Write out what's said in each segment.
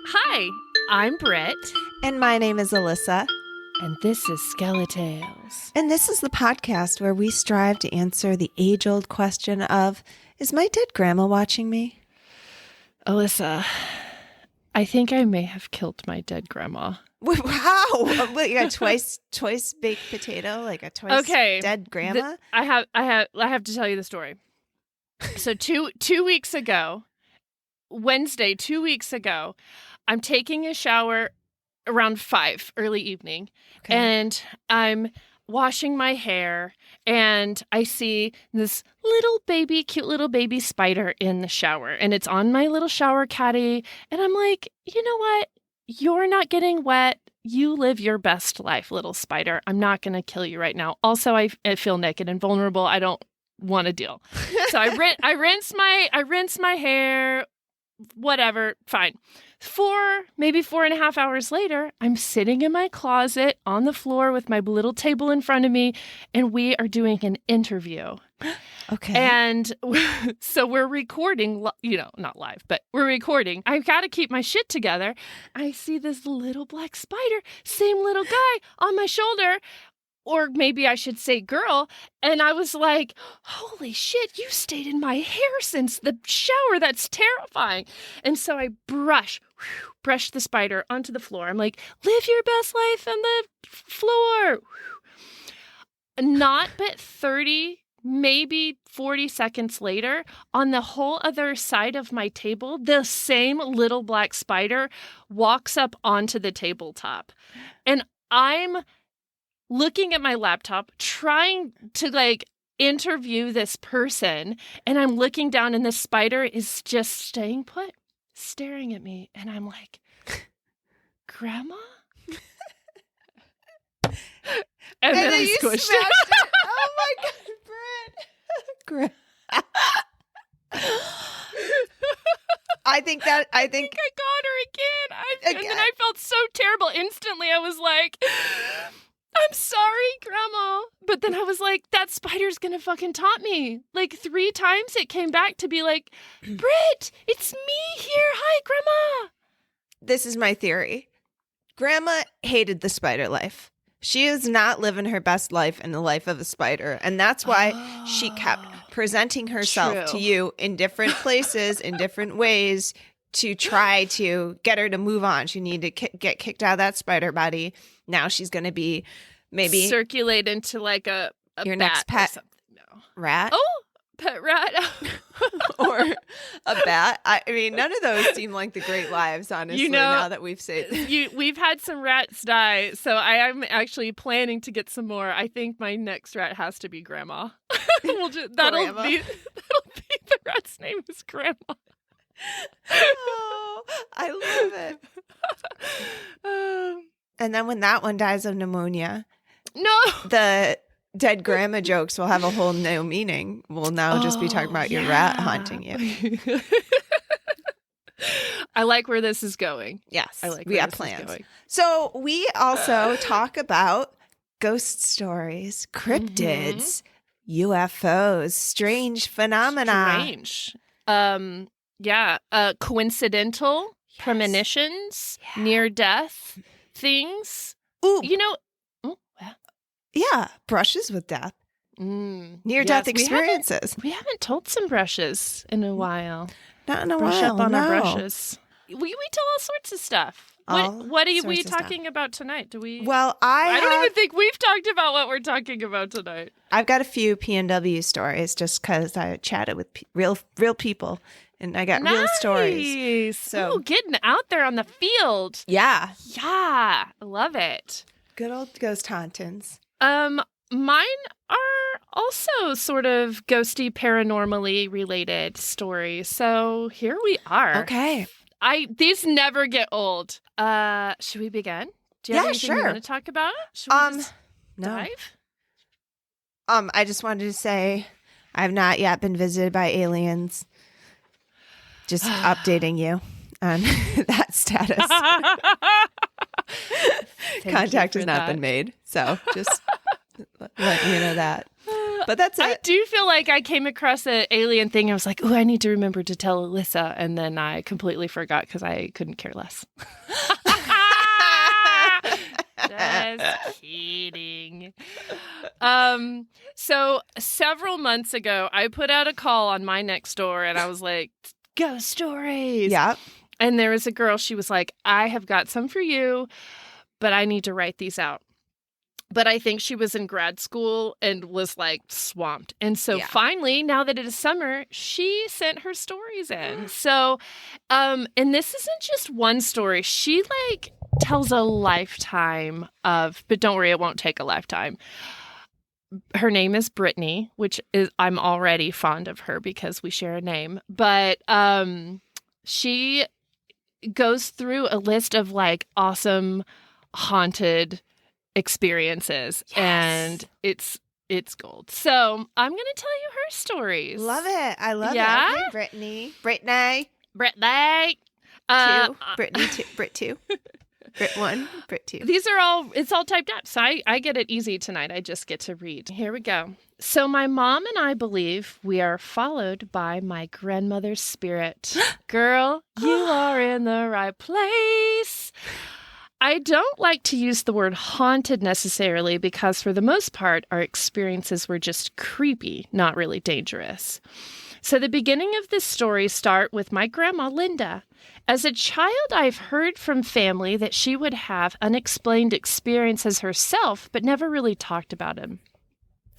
Hi, I'm Britt. And my name is Alissa. And this is Skeletales. And this is the podcast where we strive to answer the age-old question of, is my dead grandma watching me? Alissa, I think I may have killed my dead grandma. Wow. Wait, you got twice baked potato, like a twice dead grandma? I have to tell you the story. So two weeks ago, Wednesday, 2 weeks ago, I'm taking a shower around 5 early evening, and I'm washing my hair, and I see this cute little baby spider in the shower, and it's on my little shower caddy, and I'm like, you know what? You're not getting wet. You live your best life, little spider. I'm not going to kill you right now. Also, I feel naked and vulnerable. I don't want to deal. So I rinse my hair, whatever, fine. Maybe 4.5 hours later, I'm sitting in my closet on the floor with my little table in front of me, and we are doing an interview. Okay. And so we're recording, not live, but we're recording. I've got to keep my shit together. I see this little black spider, same little guy on my shoulder, or maybe I should say girl. And I was like, holy shit, you stayed in my hair since the shower. That's terrifying. And so I brush the spider onto the floor. I'm like, live your best life on the floor. Not but 30, maybe 40 seconds later, on the whole other side of my table, the same little black spider walks up onto the tabletop. And I'm looking at my laptop, trying to interview this person, and I'm looking down, and this spider is just staying put, staring at me, and I'm like, Grandma? and then I squished it. Oh my God, Britt. I think I got her again. And then I felt so terrible. Instantly, I was like, I'm sorry, Grandma. But then I was like, that spider's gonna fucking taunt me. 3 times it came back to be like, Britt, it's me here. Hi, Grandma. This is my theory. Grandma hated the spider life. She is not living her best life in the life of a spider. And that's why she kept presenting herself to you in different places, in different ways, to try to get her to move on. She needed to get kicked out of that spider body. Now she's going to be maybe circulate into a your bat next pet or something. No. Rat. Oh, pet rat. Or a bat. I mean, none of those seem like the great lives, honestly, now that we've said we've had some rats die, so I am actually planning to get some more. I think my next rat has to be Grandma. That'll be the rat's name is Grandma. Oh, I love it. And then when that one dies of pneumonia, the dead grandma jokes will have a whole new meaning. We'll now just be talking about your rat haunting you. I like where this is going. Yes, I like we have plans. So we also talk about ghost stories, cryptids, UFOs, strange phenomena. Strange. Coincidental premonitions, near death things. Ooh. Yeah, brushes with death. Near-death experiences. We haven't told some brushes in a while. Not in a Brush while, up on no. our brushes. We tell all sorts of stuff. What are we talking about tonight? Do we? Well, I don't even think we've talked about what we're talking about tonight. I've got a few PNW stories just because I chatted with real people, and I got real stories. So getting out there on the field. Yeah, I love it. Good old ghost hauntings. Mine are also sort of ghosty, paranormally related stories. So here we are. Okay. These never get old. Should we begin? Do you have anything you want to talk about? Should we just dive? I just wanted to say I have not yet been visited by aliens. Just updating you on that status. Contact has not been made, so just let you know that. But that's I it. do feel like I came across an alien thing. I was like, oh, I need to remember to tell Alissa. And then I completely forgot because I couldn't care less. Just kidding. So several months ago, I put out a call on my next door and I was like, ghost stories. Yeah. And there was a girl, she was like, I have got some for you, but I need to write these out. But I think she was in grad school and was like swamped. And so finally, now that it is summer, she sent her stories in. So, and this isn't just one story. She like tells a lifetime of, but don't worry, it won't take a lifetime. Her name is Brittany, which is, I'm already fond of her because we share a name. But she goes through a list of like awesome haunted experiences, and it's gold. So I'm gonna tell you her stories. Love it. I love it. Okay, Brittany. Brittany. Brittany 2. Britt 2. Britt 1. Britt 2. These are all, it's all typed up. So I get it easy tonight. I just get to read. Here we go. So my mom and I believe we are followed by my grandmother's spirit. Girl, you are in the right place. I don't like to use the word haunted necessarily because for the most part, our experiences were just creepy, not really dangerous. So the beginning of this story start with my grandma, Linda. As a child, I've heard from family that she would have unexplained experiences herself, but never really talked about them.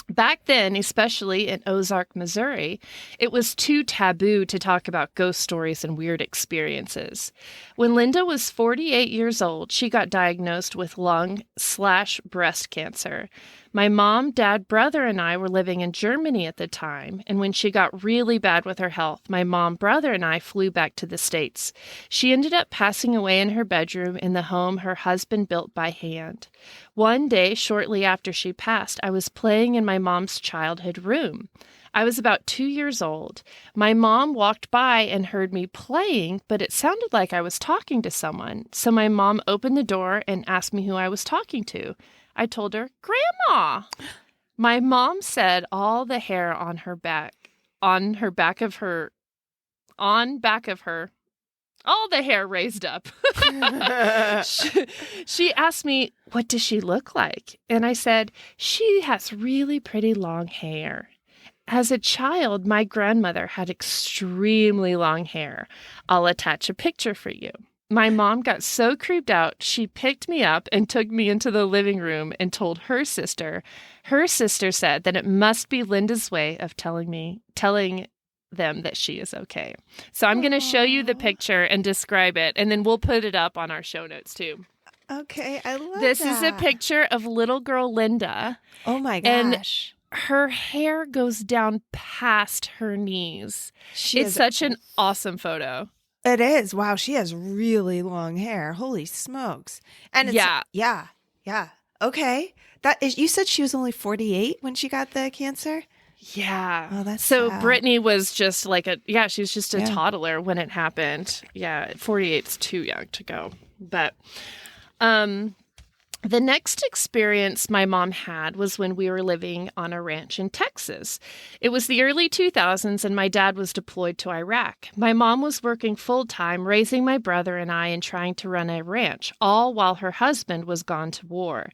Back then, especially in Ozark, Missouri, it was too taboo to talk about ghost stories and weird experiences. When Linda was 48 years old, she got diagnosed with lung/breast cancer. My mom, dad, brother, and I were living in Germany at the time, and when she got really bad with her health, my mom, brother, and I flew back to the States. She ended up passing away in her bedroom in the home her husband built by hand. One day, shortly after she passed, I was playing in my mom's childhood room. I was about 2 years old. My mom walked by and heard me playing, but it sounded like I was talking to someone. So my mom opened the door and asked me who I was talking to. I told her, Grandma. My mom said all the hair on back of her, all the hair raised up. She asked me, what does she look like? And I said, she has really pretty long hair. As a child, my grandmother had extremely long hair. I'll attach a picture for you. My mom got so creeped out, she picked me up and took me into the living room and told her sister. Her sister said that it must be Linda's way of telling them that she is okay. So I'm going to show you the picture and describe it, and then we'll put it up on our show notes too. Okay, I love this. This is a picture of little girl Linda. Oh my gosh. And her hair goes down past her knees. It's such an awesome photo. It is. Wow, she has really long hair. Holy smokes. And it's, yeah. Okay. That is, you said she was only 48 when she got the cancer? Yeah. Oh, that's so sad. Brittany was just like she was just a toddler when it happened. Yeah, 48's too young to go. But the next experience my mom had was when we were living on a ranch in Texas. It was the early 2000s, and my dad was deployed to Iraq. My mom was working full-time, raising my brother and I and trying to run a ranch, all while her husband was gone to war.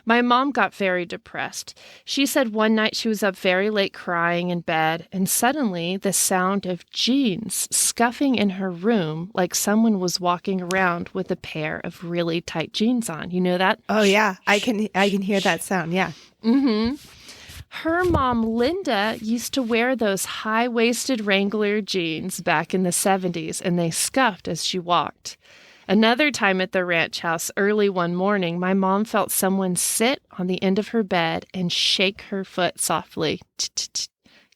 My mom got very depressed. She said one night she was up very late crying in bed, and suddenly the sound of jeans scuffing in her room like someone was walking around with a pair of really tight jeans on. You know that? Oh, yeah. I can hear that sound. Yeah. Mm-hmm. Her mom, Linda, used to wear those high-waisted Wrangler jeans back in the 70s, and they scuffed as she walked. Another time at the ranch house early one morning, my mom felt someone sit on the end of her bed and shake her foot softly.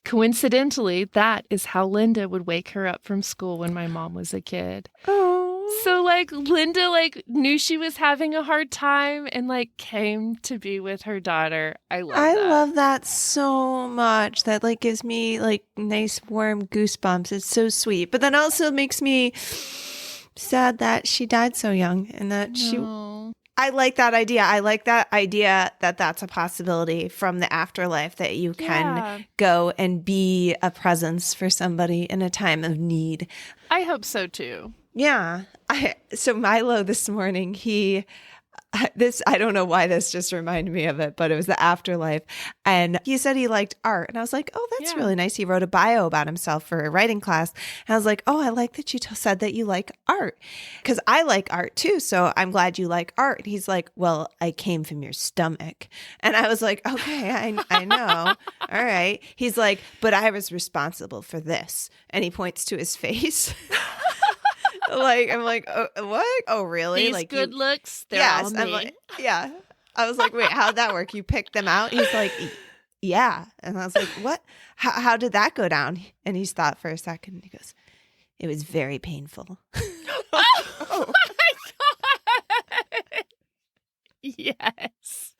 Coincidentally, that is how Linda would wake her up from school when my mom was a kid. Oh. So, Linda, knew she was having a hard time and, came to be with her daughter. I love that so much. That, gives me, nice, warm goosebumps. It's so sweet. But then also makes me sad that she died so young and that I like that idea. I like that idea that that's a possibility from the afterlife, that you can go and be a presence for somebody in a time of need. I hope so too. Yeah. So Milo this morning, I don't know why this just reminded me of it, but it was the afterlife. And he said he liked art. And I was like, oh, that's really nice. He wrote a bio about himself for a writing class. And I was like, oh, I like that you said that you like art, because I like art too. So I'm glad you like art. And he's like, well, I came from your stomach. And I was like, okay, I know. All right. He's like, but I was responsible for this. And he points to his face. I'm like, oh, what? Oh, really? These like good looks, they're all me. I'm like, yeah. I was like, wait, how'd that work? You picked them out? He's like, yeah. And I was like, what? How did that go down? And he's thought for a second. And he goes, it was very painful. Oh my God. Yes.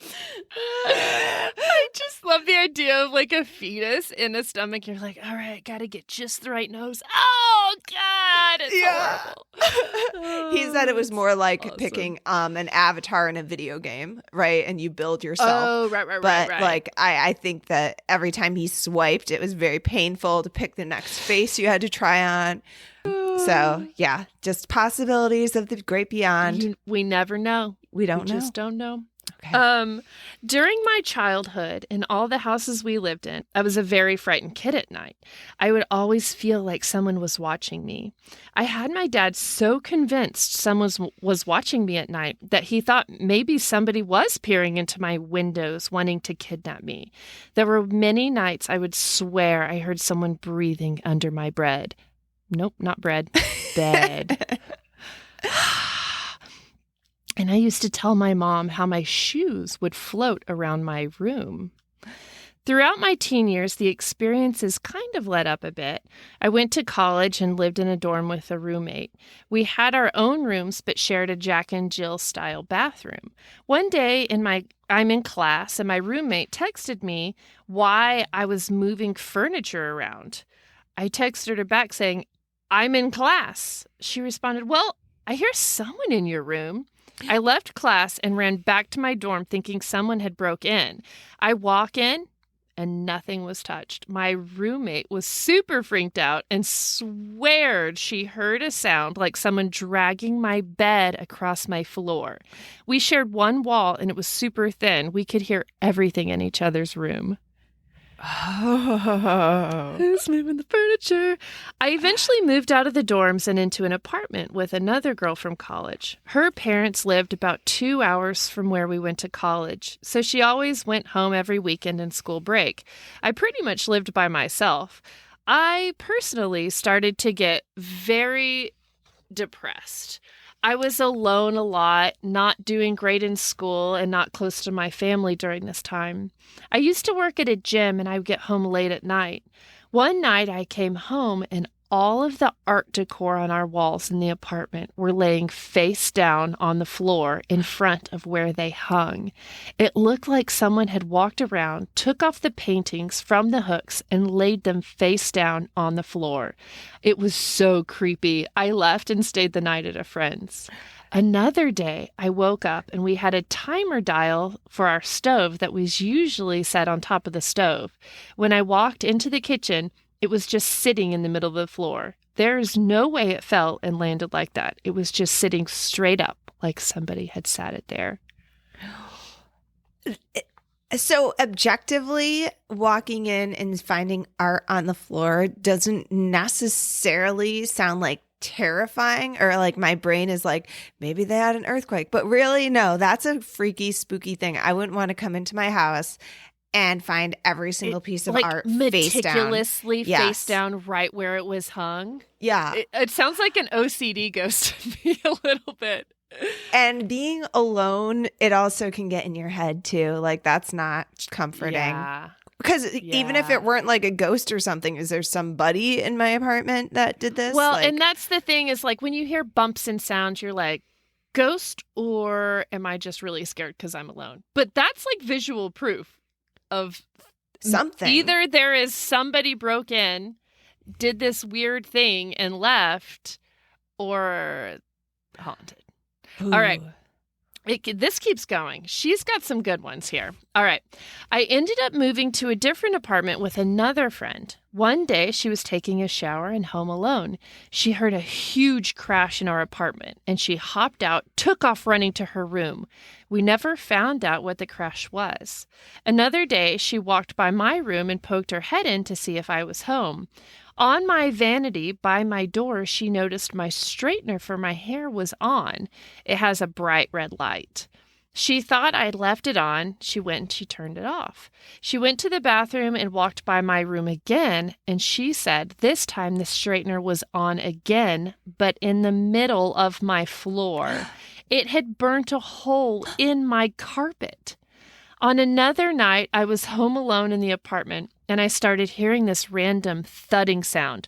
I just love the idea of like a fetus in a stomach. You're like, all right, got to get just the right nose. Oh God, it's horrible. He said it was more like picking an avatar in a video game, right? And you build yourself. Oh, right. But like, I think that every time he swiped, it was very painful to pick the next face you had to try on. So yeah, just possibilities of the great beyond. We never know. We just don't know. Okay. During my childhood, in all the houses we lived in, I was a very frightened kid at night. I would always feel like someone was watching me. I had my dad so convinced someone was watching me at night that he thought maybe somebody was peering into my windows wanting to kidnap me. There were many nights I would swear I heard someone breathing under my bed. Nope, not bread. Bed. And I used to tell my mom how my shoes would float around my room. Throughout my teen years, the experiences kind of let up a bit. I went to college and lived in a dorm with a roommate. We had our own rooms, but shared a Jack and Jill style bathroom. One day I'm in class and my roommate texted me why I was moving furniture around. I texted her back saying, I'm in class. She responded, well, I hear someone in your room. I left class and ran back to my dorm thinking someone had broke in. I walk in and nothing was touched. My roommate was super freaked out and sweared she heard a sound like someone dragging my bed across my floor. We shared one wall and it was super thin. We could hear everything in each other's room. Oh. Who's moving the furniture? I eventually moved out of the dorms and into an apartment with another girl from college. Her parents lived about 2 hours from where we went to college, so she always went home every weekend and school break. I pretty much lived by myself. I personally started to get very depressed. I was alone a lot, not doing great in school, and not close to my family during this time. I used to work at a gym, and I would get home late at night. One night, I came home, and all of the art decor on our walls in the apartment were laying face down on the floor in front of where they hung. It looked like someone had walked around, took off the paintings from the hooks, and laid them face down on the floor. It was so creepy. I left and stayed the night at a friend's. Another day, I woke up and we had a timer dial for our stove that was usually set on top of the stove. When I walked into the kitchen, it was just sitting in the middle of the floor. There is no way it fell and landed like that. It was just sitting straight up like somebody had sat it there. So objectively, walking in and finding art on the floor doesn't necessarily sound like terrifying, or like my brain is like, maybe they had an earthquake. But really, no, that's a freaky, spooky thing. I wouldn't want to come into my house and find every single piece of art meticulously face down right where it was hung. Yeah. It sounds like an OCD ghost to me a little bit. And being alone, it also can get in your head too. Like, that's not comforting. Yeah. Because even if it weren't like a ghost or something, is there somebody in my apartment that did this? Well, and that's the thing is, like, when you hear bumps and sounds, you're like, ghost, or am I just really scared because I'm alone? But that's like visual proof of something. Either there is somebody broke in, did this weird thing and left, or haunted. Ooh. All right. This keeps going. She's got some good ones here. All right. I ended up moving to a different apartment with another friend. One day, she was taking a shower and home alone. She heard a huge crash in our apartment, and she hopped out, took off running to her room. We never found out what the crash was. Another day, she walked by my room and poked her head in to see if I was home. On my vanity by my door, she noticed my straightener for my hair was on. It has a bright red light. She thought I'd left it on. She went and she turned it off. She went to the bathroom and walked by my room again, and she said this time the straightener was on again, but in the middle of my floor. It had burnt a hole in my carpet. On another night, I was home alone in the apartment, and I started hearing this random thudding sound.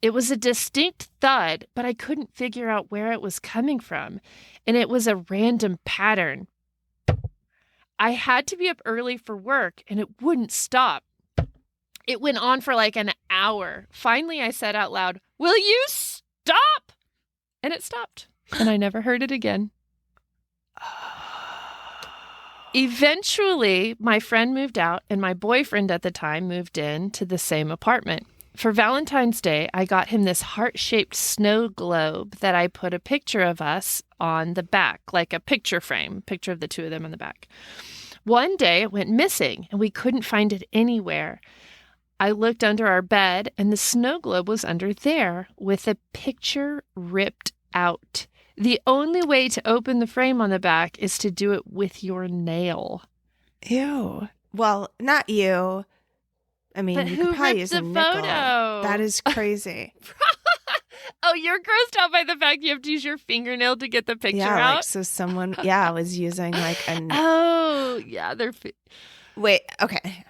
It was a distinct thud, but I couldn't figure out where it was coming from, and it was a random pattern. I had to be up early for work, and it wouldn't stop. It went on for like an hour. Finally, I said out loud, "Will you stop?" And it stopped, and I never heard it again. Eventually, my friend moved out, and my boyfriend at the time moved in to the same apartment. For Valentine's Day, I got him this heart-shaped snow globe that I put a picture of us on the back, like a picture frame, picture of the two of them on the back. One day, it went missing, and we couldn't find it anywhere. I looked under our bed, and the snow globe was under there with a picture ripped out. The only way to open the frame on the back is to do it with your nail. Ew. Well, not you. I mean, but you who could probably ripped use the a nickel. photo? That is crazy. Oh, you're grossed out by the fact you have to use your fingernail to get the picture out? Like, so someone, was using like a... Oh, yeah, they're... Wait, okay.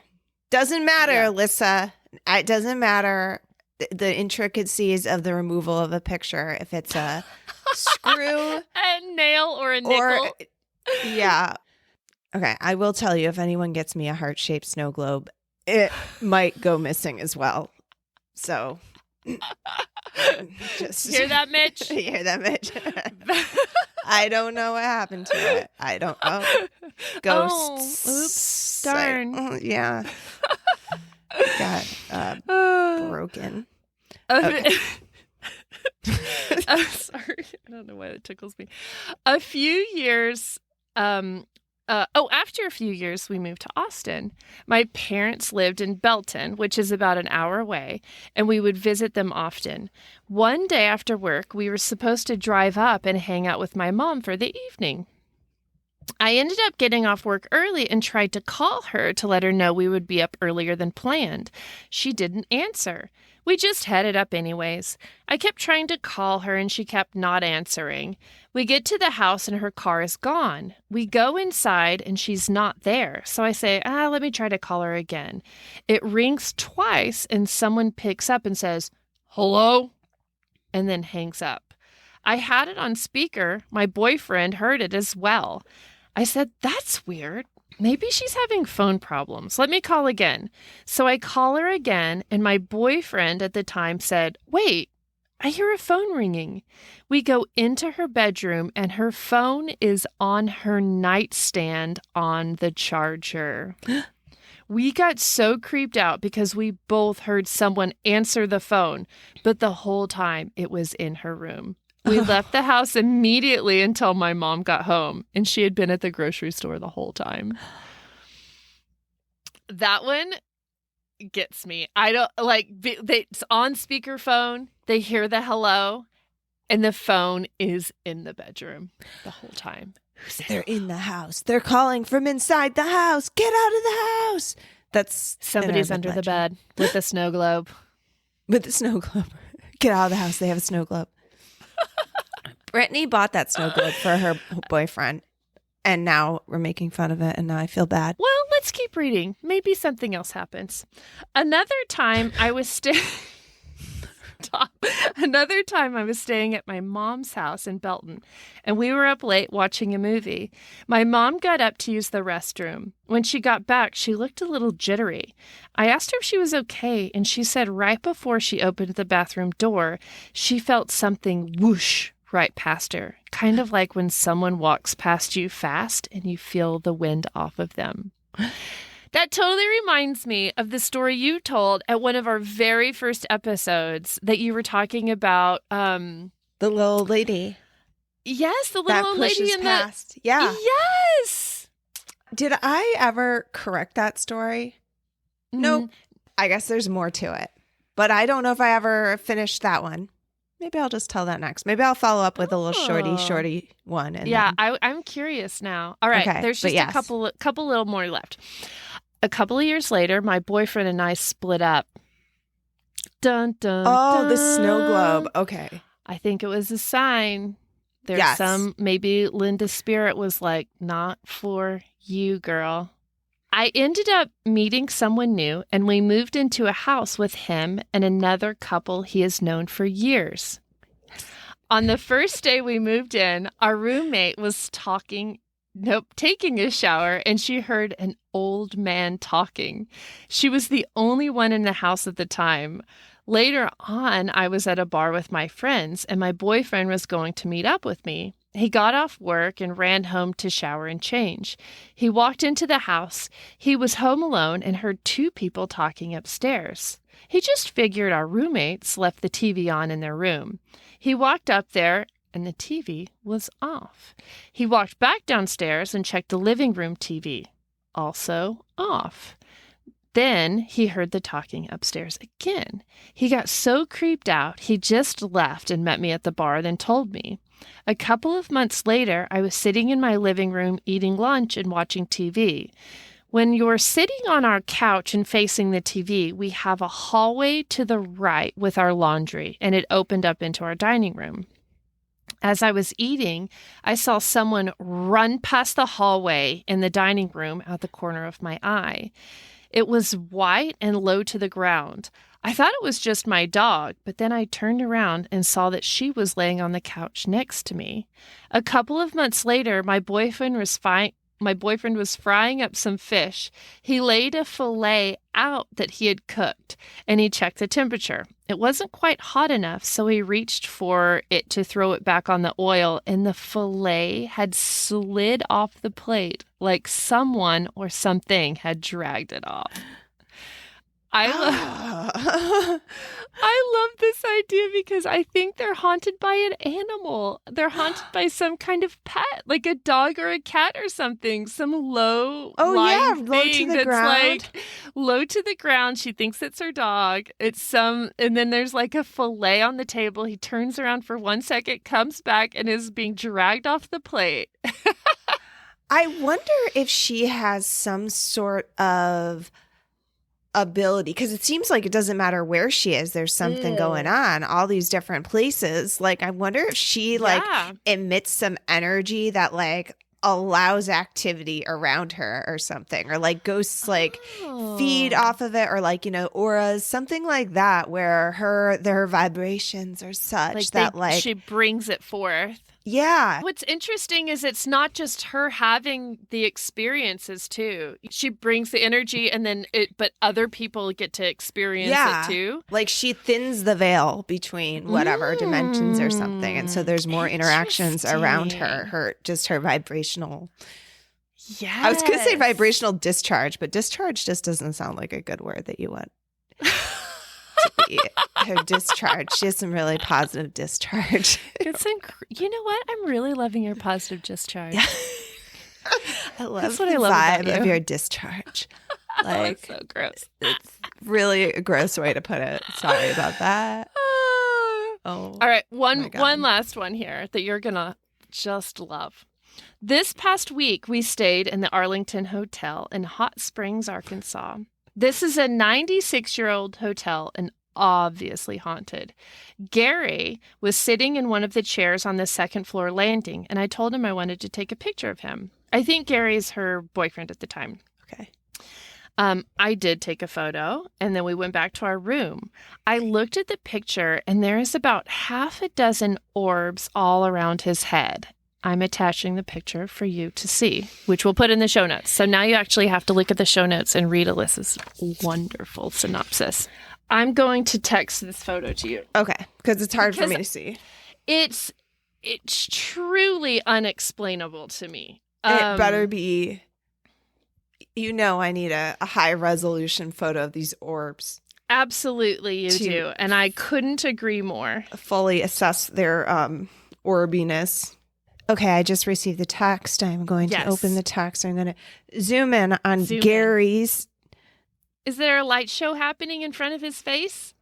Doesn't matter, Alissa. It doesn't matter the intricacies of the removal of a picture. If it's a screw... a nail or a nickel. Yeah. Okay, I will tell you, if anyone gets me a heart-shaped snow globe, it might go missing as well. So... Just hear that, Mitch? Hear that, Mitch? I don't know what happened to it. I don't know. Ghosts. Oh, oops. Darn. Yeah. Got broken. Okay. I'm sorry. I don't know why that tickles me. A few years after a few years, we moved to Austin. My parents lived in Belton, which is about an hour away, and we would visit them often. One day after work, we were supposed to drive up and hang out with my mom for the evening. I ended up getting off work early and tried to call her to let her know we would be up earlier than planned. She didn't answer. We just headed up anyways. I kept trying to call her and she kept not answering. We get to the house and her car is gone. We go inside and she's not there. So I say, let me try to call her again. It rings twice and someone picks up and says, "Hello?" and then hangs up. I had it on speaker. My boyfriend heard it as well. I said, "That's weird. Maybe she's having phone problems. Let me call again." So I call her again, and my boyfriend at the time said, "Wait, I hear a phone ringing." We go into her bedroom, and her phone is on her nightstand on the charger. We got so creeped out because we both heard someone answer the phone, but the whole time it was in her room. We left the house immediately until my mom got home, and she had been at the grocery store the whole time. That one gets me. I don't it's on speakerphone. They hear the hello, and the phone is in the bedroom the whole time. They're in the house. They're calling from inside the house. Get out of the house. That's somebody's under the bed with a snow globe. With a snow globe. Get out of the house. They have a snow globe. Brittany bought that snow globe for her boyfriend, and now we're making fun of it, and now I feel bad. Well, let's keep reading. Maybe something else happens. Another time I was staying at my mom's house in Belton, and we were up late watching a movie. My mom got up to use the restroom. When she got back, she looked a little jittery. I asked her if she was okay, and she said right before she opened the bathroom door, she felt something whoosh right past her, kind of like when someone walks past you fast and you feel the wind off of them. That totally reminds me of the story you told at one of our very first episodes that you were talking about. The little lady. Yes, the little old lady in past. Yeah. Yes. Did I ever correct that story? Nope. I guess there's more to it. But I don't know if I ever finished that one. Maybe I'll just tell that next. Maybe I'll follow up with a little shorty one. And yeah, I'm curious now. All right, there's just a couple little more left. A couple of years later, my boyfriend and I split up. Dun, dun, dun. The snow globe. Okay. I think it was a sign. There's maybe Linda's spirit was like, not for you, girl. I ended up meeting someone new, and we moved into a house with him and another couple he has known for years. On the first day we moved in, our roommate was taking a shower, and she heard an old man talking. She was the only one in the house at the time. Later on, I was at a bar with my friends, and my boyfriend was going to meet up with me. He got off work and ran home to shower and change. He walked into the house. He was home alone and heard two people talking upstairs. He just figured our roommates left the TV on in their room. He walked up there, and the TV was off. He walked back downstairs and checked the living room TV, also off. Then he heard the talking upstairs again. He got so creeped out, he just left and met me at the bar, then told me. A couple of months later, I was sitting in my living room eating lunch and watching TV. When you're sitting on our couch and facing the TV, we have a hallway to the right with our laundry, and it opened up into our dining room. As I was eating, I saw someone run past the hallway in the dining room out the corner of my eye. It was white and low to the ground. I thought it was just my dog, but then I turned around and saw that she was laying on the couch next to me. A couple of months later, my boyfriend was frying up some fish. He laid a fillet out that he had cooked, and he checked the temperature. It wasn't quite hot enough, so he reached for it to throw it back on the oil, and the fillet had slid off the plate like someone or something had dragged it off. I love this idea because I think they're haunted by an animal. They're haunted by some kind of pet, like a dog or a cat or something. Some low to the ground. Like low to the ground. She thinks it's her dog. And then there's like a fillet on the table. He turns around for 1 second, comes back, and is being dragged off the plate. I wonder if she has some sort of ability, because it seems like it doesn't matter where she is, there's something going on, all these different places. Like, I wonder if she like emits some energy that like allows activity around her or something, or like ghosts like feed off of it, or like, you know, auras, something like that, where their vibrations are such that like she brings it forth. Yeah. What's interesting is it's not just her having the experiences too. She brings the energy, but other people get to experience it too. Like she thins the veil between whatever dimensions or something. And so there's more interactions around her vibrational. Yeah. I was going to say vibrational discharge, but discharge just doesn't sound like a good word that you want. Her discharge. She has some really positive discharge. You know what? I'm really loving your positive discharge. I love the vibe of your discharge. Like, so gross. It's really a gross way to put it. Sorry about that. All right. One last one here that you're going to just love. This past week, we stayed in the Arlington Hotel in Hot Springs, Arkansas. This is a 96-year-old hotel and obviously haunted. Gary was sitting in one of the chairs on the second floor landing, and I told him I wanted to take a picture of him. I think Gary's her boyfriend at the time. Okay. I did take a photo, and then we went back to our room. I looked at the picture, and there is about half a dozen orbs all around his head. I'm attaching the picture for you to see, which we'll put in the show notes. So now you actually have to look at the show notes and read Alyssa's wonderful synopsis. I'm going to text this photo to you. Okay, because it's hard for me to see. It's It's truly unexplainable to me. It better be, I need a high resolution photo of these orbs. Absolutely, you do. And I couldn't agree more. Fully assess their orbiness. Okay, I just received the text. I'm going to open the text. I'm going to zoom in on Gary's. Is there a light show happening in front of his face?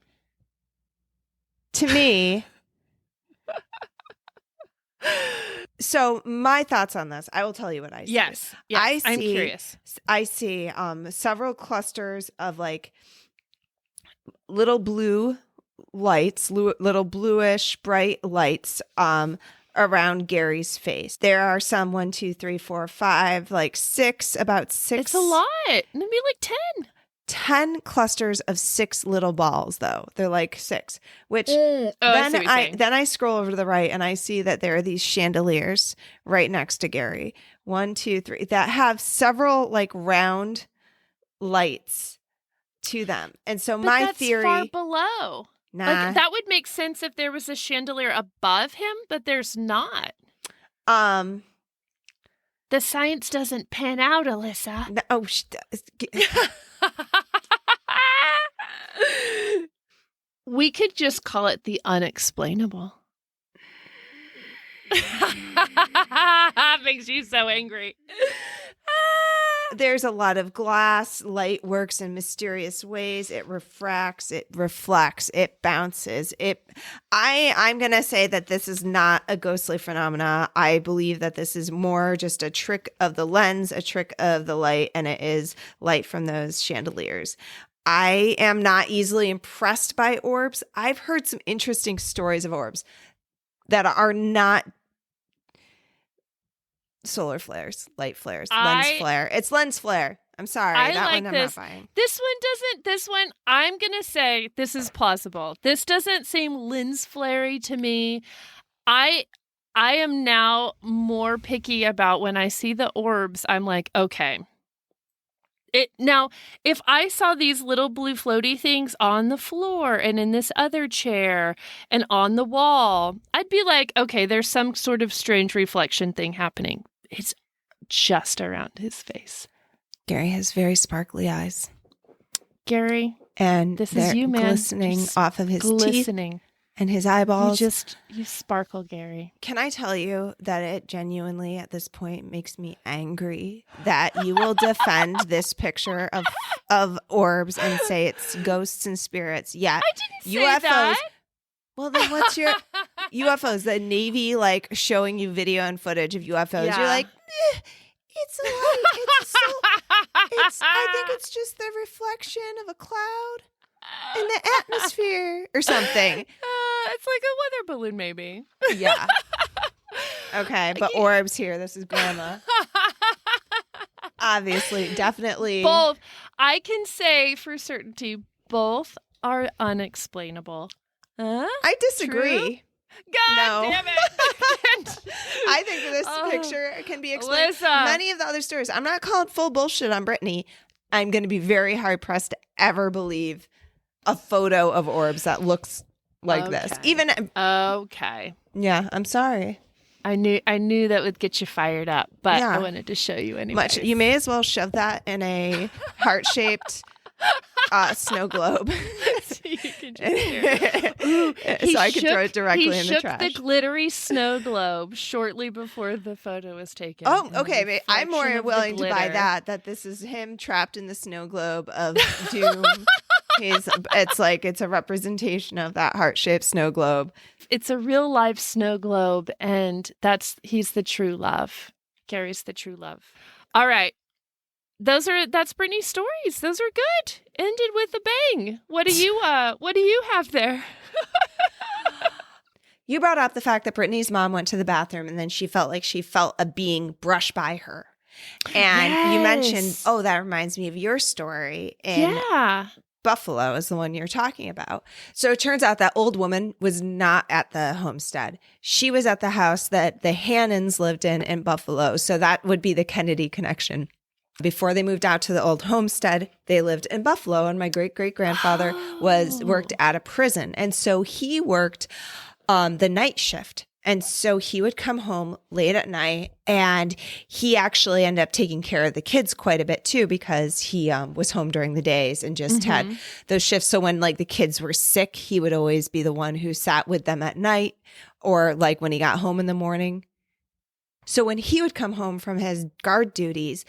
To me. So my thoughts on this, I will tell you what I see. Yes, I'm curious. I see several clusters of like little blue lights, little bluish bright lights around Gary's face. There are some 1, 2, 3, 4, 5, like 6, about 6. It's a lot. Maybe like 10. 10 clusters of 6 little balls, though. They're like 6, which then I scroll over to the right and I see that there are these chandeliers right next to Gary. 1, 2, 3 that have several like round lights to them. And so but my that's theory far below. Nah. Like, that would make sense if there was a chandelier above him, but there's not. The science doesn't pan out, Alissa. No, we could just call it the unexplainable. Makes you so angry. There's a lot of glass. Light works in mysterious ways. It refracts, it reflects, it bounces. I'm going to say that this is not a ghostly phenomena. I believe that this is more just a trick of the lens, a trick of the light, and it is light from those chandeliers. I am not easily impressed by orbs. I've heard some interesting stories of orbs that are not solar flares, light flares, lens flare. It's lens flare. I'm sorry. I'm not buying. This one, I'm going to say this is plausible. This doesn't seem lens flary to me. I am now more picky about when I see the orbs. I'm like, okay. Now, if I saw these little blue floaty things on the floor and in this other chair and on the wall, I'd be like, okay, there's some sort of strange reflection thing happening. It's just around his face. Gary has very sparkly eyes. Gary, and this is you, man. Glistening off of his teeth and his eyeballs. You sparkle, Gary. Can I tell you that it genuinely at this point makes me angry that you will defend this picture of orbs and say it's ghosts and spirits. Yet I didn't say that. Well, then what's your UFOs? The Navy like showing you video and footage of UFOs. Yeah. You're like, it's a light. I think it's just the reflection of a cloud in the atmosphere or something. It's like a weather balloon, maybe. Yeah. Okay, but orbs here. This is Grandma. Obviously, definitely. Both. I can say for certainty, both are unexplainable. I disagree. True? God damn it. I think this picture can be explained. Alissa. Many of the other stories. I'm not calling full bullshit on Brittany. I'm going to be very hard pressed to ever believe a photo of orbs that looks like this. Okay. Yeah, I'm sorry. I knew that would get you fired up, but I wanted to show you anyway. You may as well shove that in a heart-shaped snow globe. So you can just I can throw it directly in the trash. He shook the glittery snow globe shortly before the photo was taken. Oh, okay. I'm more willing to buy that this is him trapped in the snow globe of doom. It's a representation of that heart-shaped snow globe. It's a real life snow globe, and he's the true love. Gary's the true love. All right. That's Brittany's stories. Those are good. Ended with a bang. What do you have there? You brought up the fact that Brittany's mom went to the bathroom and then she felt a being brush by her. And you mentioned, that reminds me of your story in Buffalo is the one you're talking about. So it turns out that old woman was not at the homestead. She was at the house that the Hannons lived in Buffalo. So that would be the Kennedy connection. Before they moved out to the old homestead, they lived in Buffalo, and my great-great-grandfather worked at a prison. And so he worked the night shift. And so he would come home late at night, and he actually ended up taking care of the kids quite a bit too, because he was home during the days and just had those shifts. So when like the kids were sick, he would always be the one who sat with them at night, or like when he got home in the morning. So when he would come home from his guard duties,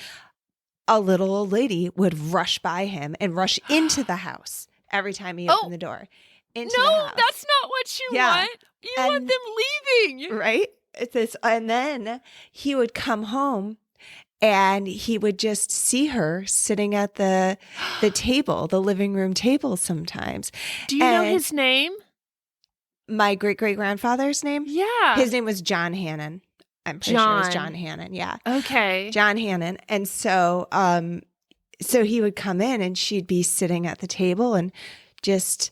a little old lady would rush by him and rush into the house every time he opened the door. Into the house. That's not what you want. You want them leaving. Right? And then he would come home and he would just see her sitting at the table, the living room table sometimes. Do you know his name? My great-great-grandfather's name? Yeah. His name was John Hannon. I'm pretty sure it was John Hannon. Yeah. Okay. John Hannon. And so so he would come in and she'd be sitting at the table and just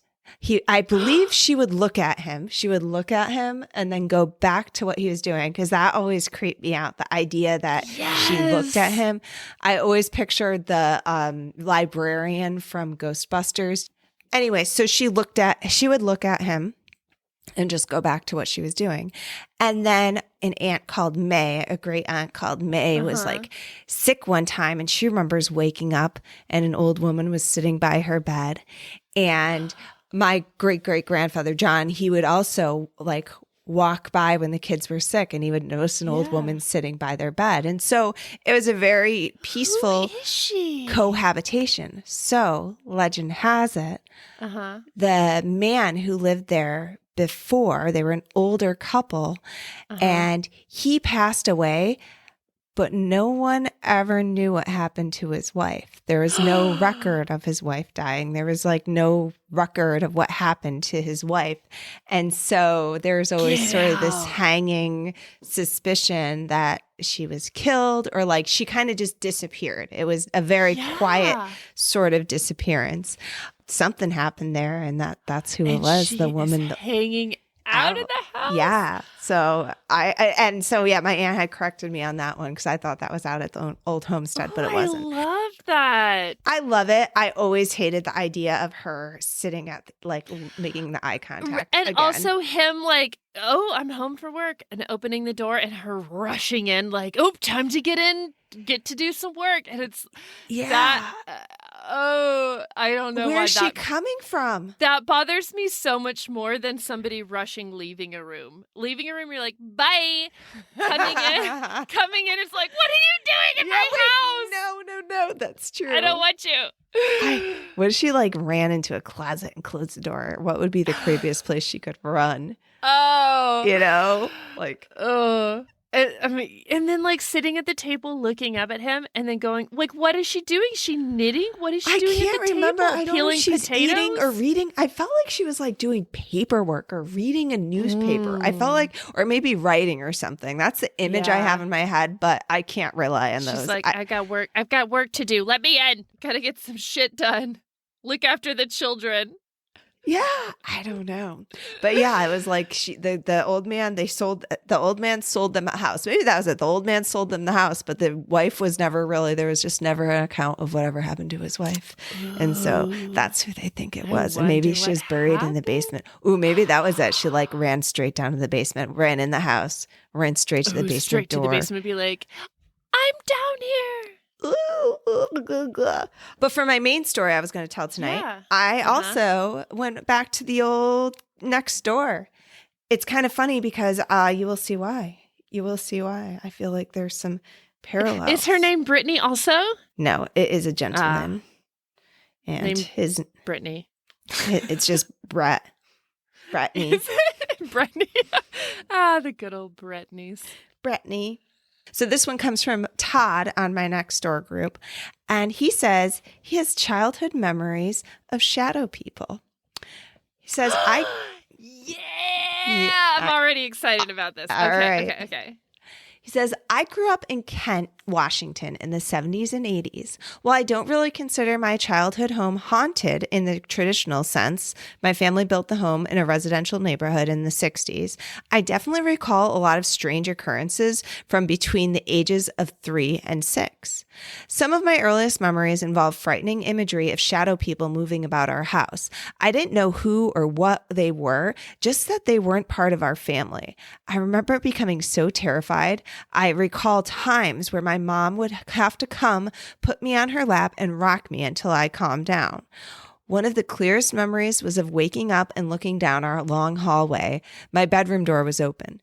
I believe she would look at him. She would look at him and then go back to what he was doing, because that always creeped me out. The idea that she looked at him. I always pictured the librarian from Ghostbusters. Anyway, so she would look at him and just go back to what she was doing. And then an aunt called May, a great aunt called May, was like sick one time, and she remembers waking up and an old woman was sitting by her bed. And my great-great-grandfather, John, he would also like walk by when the kids were sick, and he would notice an old woman sitting by their bed. And so it was a very peaceful cohabitation. So legend has it, the man who lived there before, they were an older couple, and he passed away, but no one ever knew what happened to his wife. There was no record of his wife dying. There was like no record of what happened to his wife. And so there's always sort of this hanging suspicion that she was killed, or like she kind of just disappeared. It was a very quiet sort of disappearance. Something happened there, and that's who it was. The woman hanging out of the house. Yeah. So my aunt had corrected me on that one, because I thought that was out at the old homestead, but it wasn't. I love that. I love it. I always hated the idea of her sitting at like making the eye contact. And again. also him like, oh, I'm home for work, and opening the door and her rushing in like, oh, time to get in, get to do some work. And it's that. I don't know. Where's she coming from? That bothers me so much more than somebody leaving a room. Leaving a room, you're like, bye. Coming in, it's like, what are you doing in my house? No, that's true. I don't want you. What if she like ran into a closet and closed the door? What would be the creepiest place she could run? Oh. You know? Like, and then like sitting at the table looking up at him and then going like, what is she doing? Is she knitting? What is she doing at the table? I can't remember. I don't know if she's eating or reading. I felt like she was like doing paperwork or reading a newspaper. I felt like, or maybe writing or something. That's the image I have in my head, but I can't rely on those. She's like, I got work. I've got work to do. Let me in. Gotta get some shit done. Look after the children. Yeah, I don't know. But yeah, it was like the old man sold them a house. Maybe that was it. The old man sold them the house, but the wife was never really, there was just never an account of whatever happened to his wife. And so that's who they think it was. And maybe she was buried in the basement. Ooh, maybe that was it. She like ran straight down to the basement, ran in the house, ran straight to the basement straight door. To the basement, be like, I'm down here. But for my main story I was going to tell tonight, I also went back to the old next door. It's kind of funny because you will see why. You will see why. I feel like there's some parallels. Is her name Brittany also? No, it is a gentleman. And named his Brittany. It's just Brett. Brittany. Brittany. The good old Brittany's. Brittany. So this one comes from Todd on my next door group, and he says he has childhood memories of shadow people. He says, I'm already excited about this. Okay. He says, I grew up in Kent Washington in the 70s and 80s. While I don't really consider my childhood home haunted in the traditional sense, my family built the home in a residential neighborhood in the 60s, I definitely recall a lot of strange occurrences from between the ages of 3 and 6. Some of my earliest memories involve frightening imagery of shadow people moving about our house. I didn't know who or what they were, just that they weren't part of our family. I remember becoming so terrified. I recall times where my mom would have to come, put me on her lap, and rock me until I calmed down. One of the clearest memories was of waking up and looking down our long hallway. My bedroom door was open,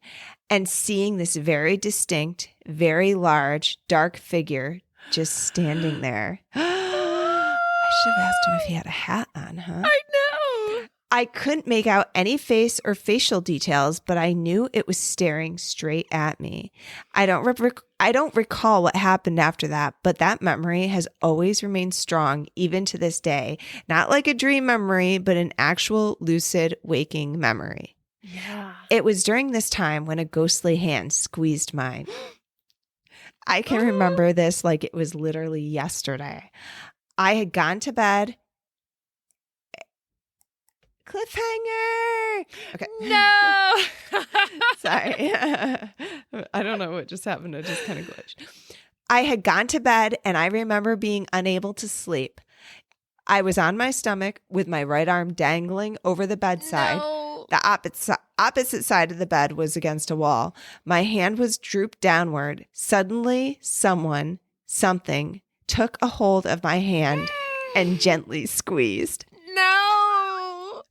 and seeing this very distinct, very large, dark figure just standing there. I should have asked him if he had a hat on, huh? I know. I couldn't make out any face or facial details, but I knew it was staring straight at me. I don't recall what happened after that, but that memory has always remained strong even to this day. Not like a dream memory, but an actual lucid waking memory. Yeah. It was during this time when a ghostly hand squeezed mine. I can remember this like it was literally yesterday. I had gone to bed. Cliffhanger. Okay. No. Sorry. I don't know what just happened. It just kind of glitched. I had gone to bed and I remember being unable to sleep. I was on my stomach with my right arm dangling over the bedside. No. The opposite side of the bed was against a wall. My hand was drooped downward. Suddenly, something took a hold of my hand and gently squeezed. No.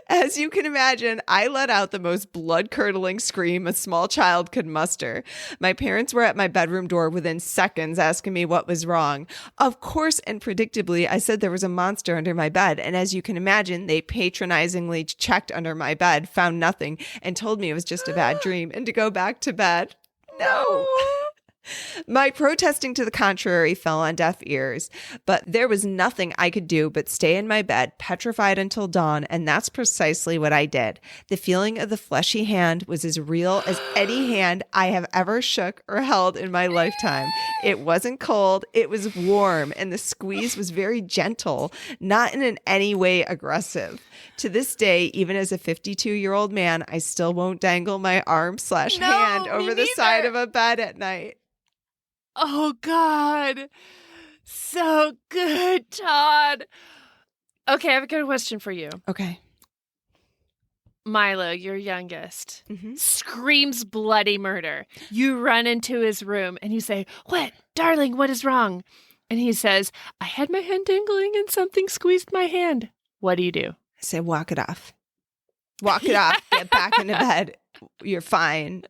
As you can imagine, I let out the most blood-curdling scream a small child could muster. My parents were at my bedroom door within seconds asking me what was wrong. Of course, and predictably, I said there was a monster under my bed. And as you can imagine, they patronizingly checked under my bed, found nothing, and told me it was just a bad dream and to go back to bed. No. My protesting to the contrary fell on deaf ears, but there was nothing I could do but stay in my bed, petrified until dawn, and that's precisely what I did. The feeling of the fleshy hand was as real as any hand I have ever shook or held in my lifetime. It wasn't cold, it was warm, and the squeeze was very gentle, not in any way aggressive. To this day, even as a 52-year-old man, I still won't dangle my arm/hand over the side of a bed at night. Oh, God. So good, Todd. Okay, I have a good question for you. Okay. Milo, your youngest, screams bloody murder. You run into his room and you say, "What? Darling, what is wrong?" And he says, "I had my hand dangling and something squeezed my hand." What do you do? I say, walk it off. Walk it off. Get back into bed. You're fine.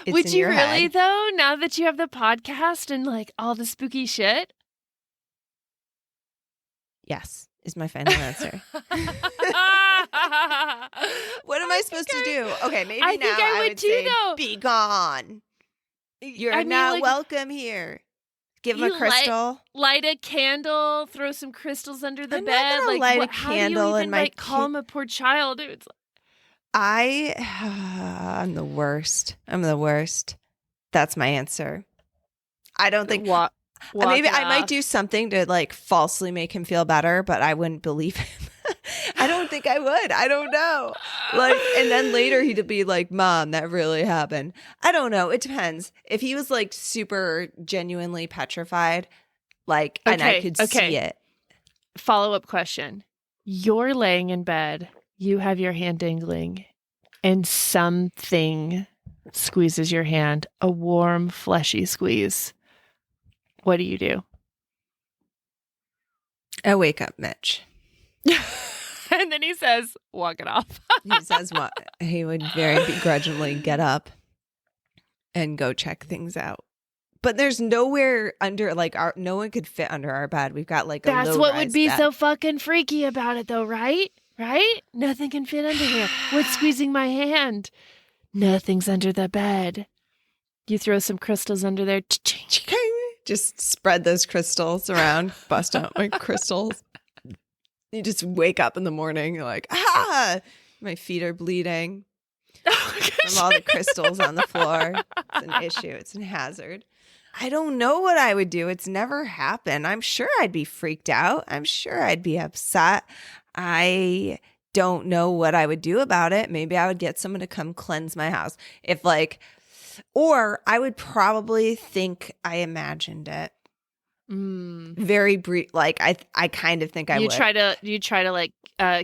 Would you really, though, now that you have the podcast and like all the spooky shit? Yes, is my final answer. What am I supposed to do? Okay, maybe I now think I would too, say, though. be gone. You're not welcome here. Give him a crystal. Light a candle. Throw some crystals under the I'm bed. not gonna light a candle in my calm a poor child? It's I'm the worst. That's my answer. I don't think maybe I might do something to like falsely make him feel better, but I wouldn't believe him. I don't think I would. I don't know. Like, and then later he'd be like, "Mom, that really happened." I don't know. It depends. If he was like super genuinely petrified, like, and I could see it. Follow-up question. You're laying in bed. You have your hand dangling, and something squeezes your hand, a warm, fleshy squeeze. What do you do? I wake up Mitch. And then he says, walk it off. He says what? He would very begrudgingly get up and go check things out. But there's nowhere under, like, no one could fit under our bed. We've got like a That's what would be bed. so fucking freaky about it, though, right? Right? Nothing can fit under here. What's squeezing my hand? Nothing's under the bed. You throw some crystals under there. Just spread those crystals around. Bust out my crystals. You just wake up in the morning, you're like, my feet are bleeding. from all the crystals on the floor. It's an issue. It's a hazard. I don't know what I would do. It's never happened. I'm sure I'd be freaked out. I'm sure I'd be upset. I don't know what I would do about it. Maybe I would get someone to come cleanse my house. Or I would probably think I imagined it. Very brief. Like I kind of think I would. You try to like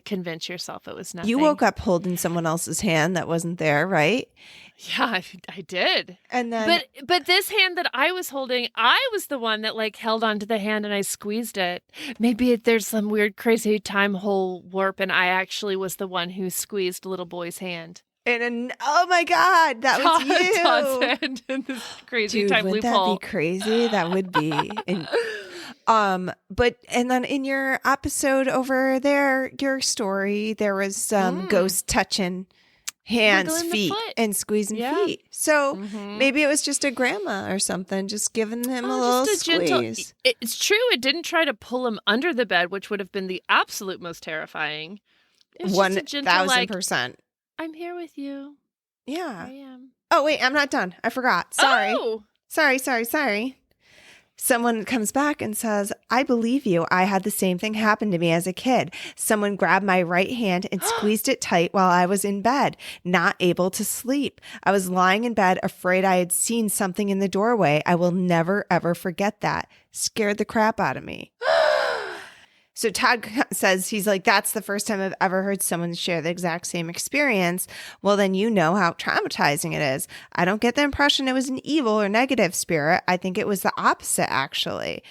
convince yourself it was nothing. You woke up holding someone else's hand that wasn't there, right? Yeah, I did. And then, but this hand that I was holding, I was the one that like held onto the hand and I squeezed it. Maybe there's some weird, crazy time hole warp, and I actually was the one who squeezed little boy's hand. Oh my God, that was you. Todd's hand in this crazy time wouldn't loophole. That be crazy? That would be. And then in your episode over there, your story, there was ghost touching hands, Wiggling feet, and squeezing feet. So maybe it was just a grandma or something, just giving him a little squeeze. It's true. It didn't try to pull him under the bed, which would have been the absolute most terrifying. It was just a gentle, 1,000%. I'm here with you. Yeah. I am. Oh, wait, I'm not done. I forgot. Sorry. Oh! Sorry. Someone comes back and says, I believe you. I had the same thing happen to me as a kid. Someone grabbed my right hand and squeezed it tight while I was in bed, not able to sleep. I was lying in bed, afraid I had seen something in the doorway. I will never, ever forget that. Scared the crap out of me. So Todd says, he's like, that's the first time I've ever heard someone share the exact same experience. Well, then you know how traumatizing it is. I don't get the impression it was an evil or negative spirit. I think it was the opposite, actually.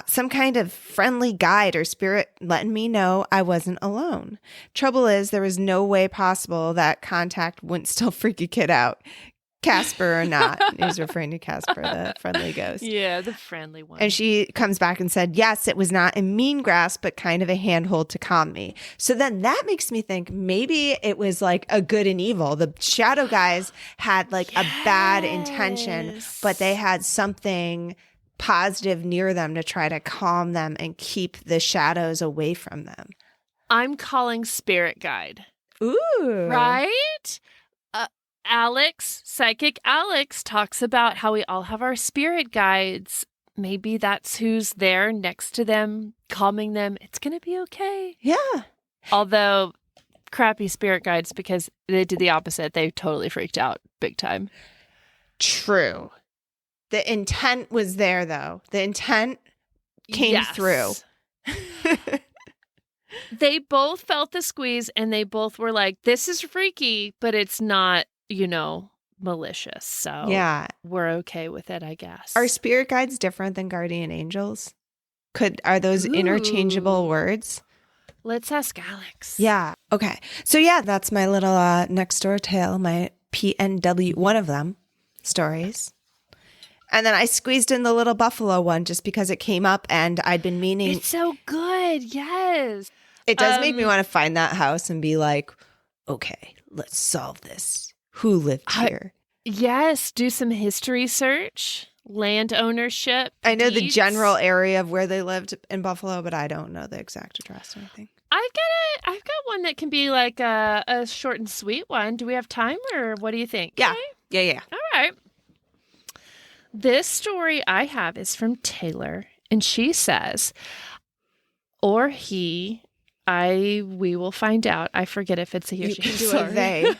Some kind of friendly guide or spirit letting me know I wasn't alone. Trouble is, there was no way possible that contact wouldn't still freak a kid out. Casper or not. He's referring to Casper, the friendly ghost. Yeah, the friendly one. And she comes back and said, yes, it was not a mean grasp, but kind of a handhold to calm me. So then that makes me think maybe it was like a good and evil. The shadow guys had like a bad intention, but they had something positive near them to try to calm them and keep the shadows away from them. I'm calling spirit guide. Ooh. Right? Psychic Alex talks about how we all have our spirit guides. Maybe that's who's there next to them, calming them. It's going to be okay. Yeah. Although crappy spirit guides, because they did the opposite. They totally freaked out big time. True. The intent was there, though. The intent came through. They both felt the squeeze and they both were like, this is freaky, but it's not, malicious. So yeah, we're okay with it, I guess. Are spirit guides different than guardian angels? Are those interchangeable words? Let's ask Alex. Yeah. Okay. So yeah, that's my little next door tale, my PNW, one of them, stories. And then I squeezed in the little buffalo one just because it came up and I'd been meaning. It's so good. Yes. It does make me want to find that house and be like, okay, let's solve this. Who lived here? Yes. Do some history search, land ownership. I know the general area of where they lived in Buffalo, but I don't know the exact address or anything. I've got one that can be like a short and sweet one. Do we have time or what do you think? Yeah. Okay? Yeah. All right. This story I have is from Taylor, and she says, or he, we will find out. I forget if it's a he or she. You can do a they.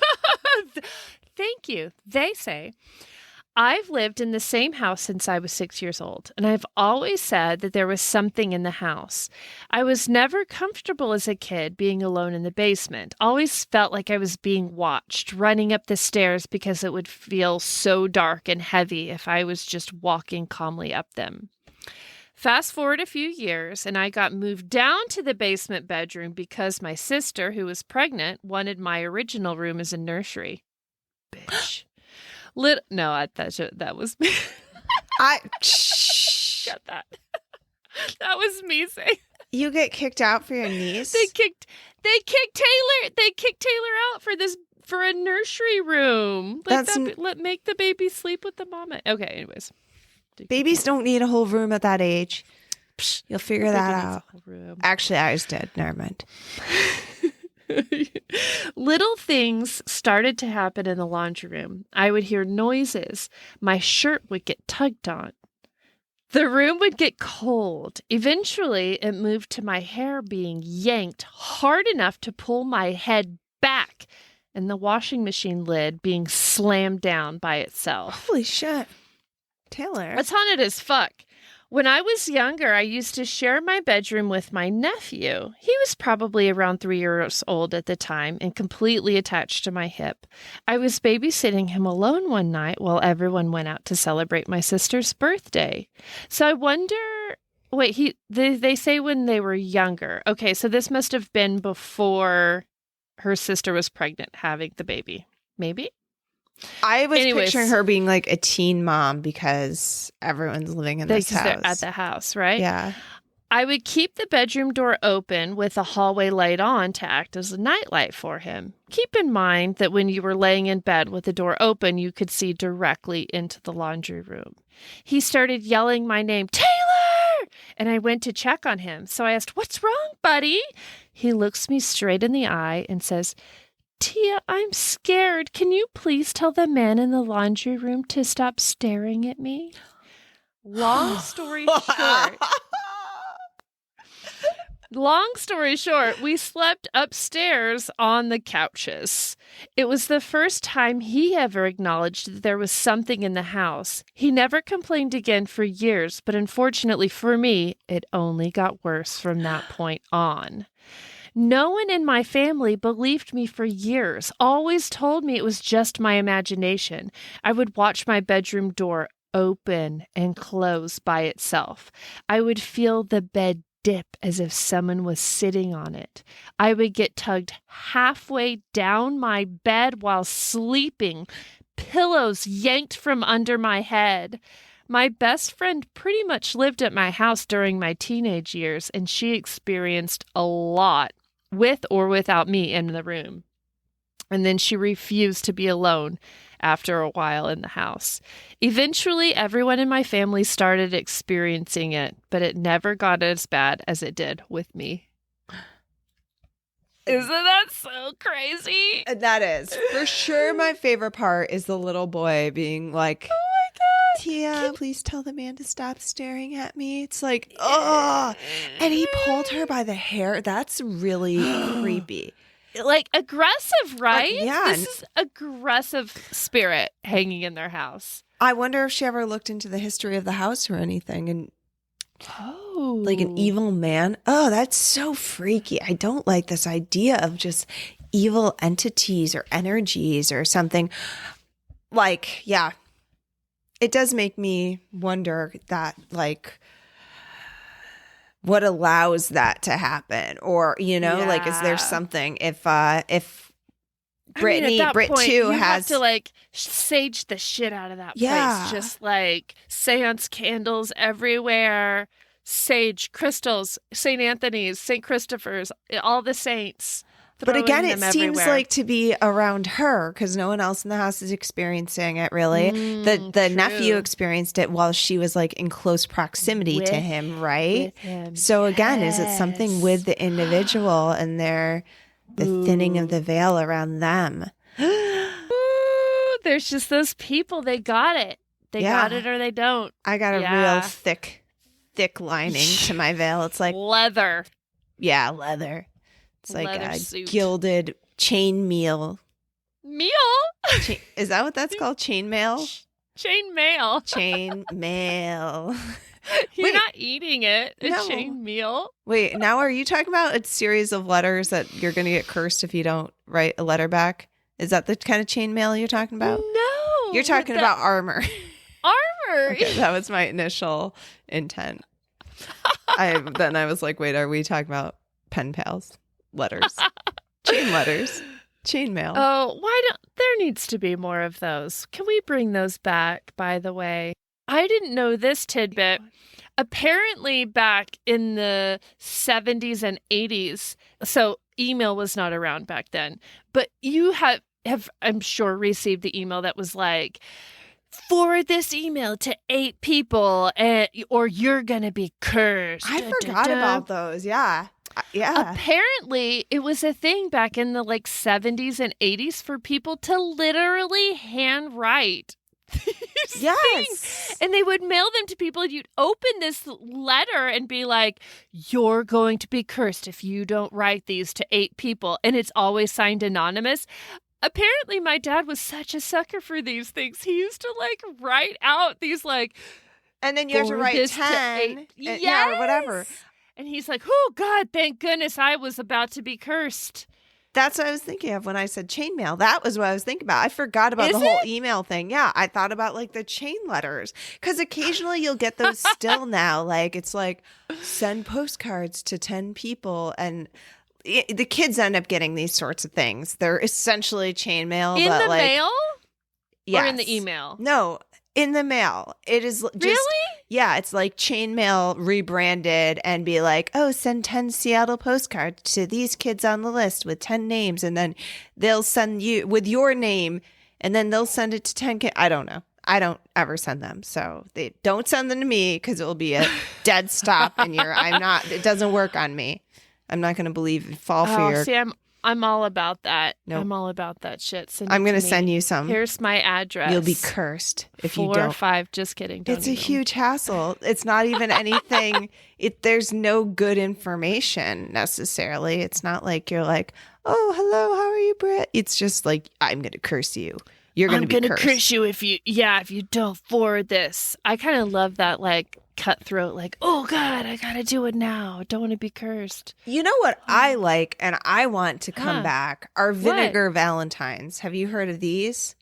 Thank you. They say, I've lived in the same house since I was 6 years old, and I've always said that there was something in the house. I was never comfortable as a kid being alone in the basement. Always felt like I was being watched, running up the stairs because it would feel so dark and heavy if I was just walking calmly up them. Fast forward a few years, and I got moved down to the basement bedroom because my sister, who was pregnant, wanted my original room as a nursery. Bitch. No, that was me. Got that. That was me saying. You get kicked out for your niece? They kicked Taylor. They kicked Taylor out for a nursery room. Let make the baby sleep with the mama. Okay, anyways. Babies don't need a whole room at that age. You'll figure that out. Actually, I just did. Never mind. Little things started to happen in the laundry room. I would hear noises. My shirt would get tugged on. The room would get cold. Eventually, it moved to my hair being yanked hard enough to pull my head back and the washing machine lid being slammed down by itself. Holy shit. Taylor. It's haunted as fuck. When I was younger, I used to share my bedroom with my nephew. He was probably around 3 years old at the time and completely attached to my hip. I was babysitting him alone one night while everyone went out to celebrate my sister's birthday. So I wonder, wait, they say when they were younger. Okay, so this must have been before her sister was pregnant having the baby. Maybe? I was picturing her being like a teen mom because everyone's living in this house. They're at the house, right? Yeah. I would keep the bedroom door open with the hallway light on to act as a nightlight for him. Keep in mind that when you were laying in bed with the door open, you could see directly into the laundry room. He started yelling my name, Taylor! And I went to check on him. So I asked, what's wrong, buddy? He looks me straight in the eye and says, Tia, I'm scared. Can you please tell the man in the laundry room to stop staring at me? Long story short, we slept upstairs on the couches. It was the first time he ever acknowledged that there was something in the house. He never complained again for years, but unfortunately for me, it only got worse from that point on. No one in my family believed me for years, always told me it was just my imagination. I would watch my bedroom door open and close by itself. I would feel the bed dip as if someone was sitting on it. I would get tugged halfway down my bed while sleeping, pillows yanked from under my head. My best friend pretty much lived at my house during my teenage years, and she experienced a lot with or without me in the room. And then she refused to be alone after a while in the house. Eventually, everyone in my family started experiencing it, but it never got as bad as it did with me. Isn't that so crazy? That is. For sure, my favorite part is the little boy being like, oh my God, Tia, please tell the man to stop staring at me. It's like, oh. And he pulled her by the hair. That's really creepy. Like aggressive, right? Yeah. This is aggressive spirit hanging in their house. I wonder if she ever looked into the history of the house or anything and like an evil man. Oh, that's so freaky. I don't like this idea of just evil entities or energies or something. Like, yeah, it does make me wonder that, like, what allows that to happen? Or, you know, like, is there something if Brittany, Britt point, too you has to like sage the shit out of that place. Just like seance candles everywhere, sage crystals, St. Anthony's, St. Christopher's, all the saints. But again, it seems like to be around her because no one else in the house is experiencing it, really. The nephew experienced it while she was like in close proximity to him, right? So again, is it something with the individual and the thinning of the veil around them? Ooh, there's just those people. They got it. They got it or they don't. I got a real thick lining to my veil. It's like leather. Yeah, leather. It's like leather a suit. Gilded chain meal. Is that what that's called? Chain mail? Chain mail. Chain mail. You're not eating it. It's chain meal. Wait, now are you talking about a series of letters that you're going to get cursed if you don't write a letter back? Is that the kind of chain mail you're talking about? No. You're talking about armor. Armor. Okay, that was my initial intent. Then I was like, wait, are we talking about pen pals? Letters. Chain letters. Chain mail. Oh, there needs to be more of those. Can we bring those back, by the way? I didn't know this tidbit. Apparently back in the 70s and 80s, so email was not around back then, but you have I'm sure received the email that was like, forward this email to 8 people or you're going to be cursed. I forgot about those. Yeah. Yeah. Apparently, it was a thing back in the 70s and 80s for people to literally handwrite these things. And they would mail them to people. You'd open this letter and be like, you're going to be cursed if you don't write these to 8 people. And it's always signed anonymous. Apparently, my dad was such a sucker for these things. He used to write out these and then you have to write 10 or whatever. And he's like, oh, God, thank goodness I was about to be cursed. That's what I was thinking of when I said chainmail. That was what I was thinking about. I forgot about the whole email thing. Yeah, I thought about the chain letters. Because occasionally you'll get those still now. It's send postcards to 10 people. And the kids end up getting these sorts of things. They're essentially chainmail. In the mail? Yes. Or in the email? No, in the mail. It is just... Really? Yeah, it's chainmail rebranded and be send 10 Seattle postcards to these kids on the list with 10 names. And then they'll send you with your name and then they'll send it to 10 kids. I don't know. I don't ever send them. So they don't send them to me because it will be a dead stop and it doesn't work on me. I'm not going to fall for your... See, I'm all about that. Nope. I'm all about that shit. I'm going to send you some. Here's my address. You'll be cursed if you don't. 4 or 5. Just kidding. It's a huge hassle. It's not even anything. There's no good information necessarily. It's not you're oh, hello, how are you, Britt? It's just I'm going to curse you. You're going to be cursed. I'm going to curse you if you don't forward this. I kind of love that cutthroat, oh God, I gotta do it now. Don't want to be cursed. You know what I like and I want to come back are vinegar Valentines. Have you heard of these?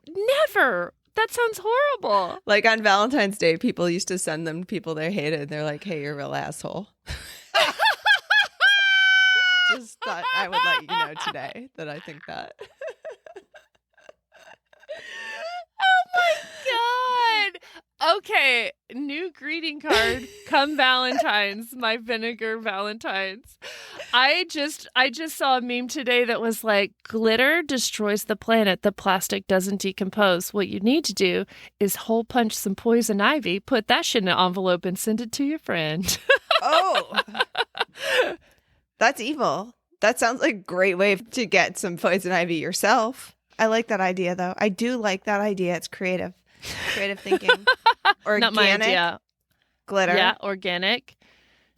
Never. That sounds horrible. On Valentine's Day, people used to send them to people they hated. They're like, hey, you're a real asshole. Just thought I would let you know today that I think that. Oh my God. Okay, new greeting card. Come Valentine's, my vinegar Valentines. I just saw a meme today that was glitter destroys the planet. The plastic doesn't decompose. What you need to do is hole punch some poison ivy, put that shit in an envelope, and send it to your friend. Oh, that's evil. That sounds like a great way to get some poison ivy yourself. I like that idea, though. I do like that idea. It's creative. Creative thinking. Organic. Not my idea. Glitter. Yeah, organic.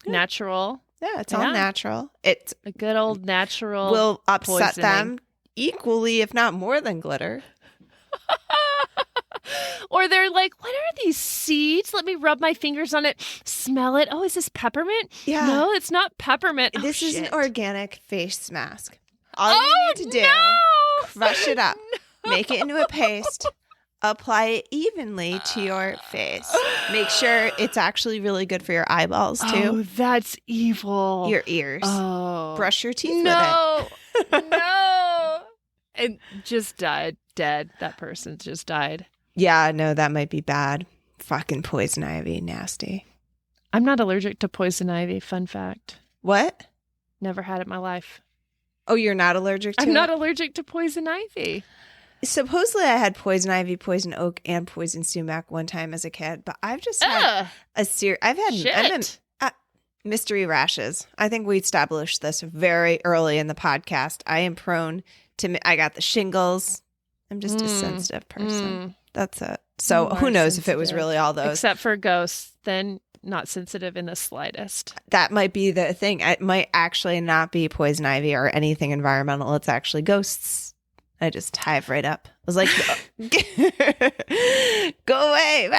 Yeah. Natural. Yeah, it's all natural. It's a good old natural will upset poisoning. them equally, if not more than glitter. Or they're like, what are these seeds? Let me rub my fingers on it. Smell it. Oh, is this peppermint? Yeah. No, it's not peppermint. This is an organic face mask. All you need to do, crush it up, make it into a paste, apply it evenly to your face. Make sure it's actually really good for your eyeballs, too. Oh, that's evil. Your ears. Oh. Brush your teeth with it. No. And just died. Dead. That person just died. Yeah, no, that might be bad. Fucking poison ivy. Nasty. I'm not allergic to poison ivy. Fun fact. What? Never had it in my life. Oh, you're not allergic to it? I'm not allergic to poison ivy. Supposedly I had poison ivy, poison oak, and poison sumac one time as a kid, but I've just had mystery rashes. I think we established this very early in the podcast. I am prone to, I got the shingles. I'm just a sensitive person. That's it. So who knows if it was really all those. Except for ghosts, then not sensitive in the slightest. That might be the thing. It might actually not be poison ivy or anything environmental. It's actually ghosts. I just hive right up. I was like, go away.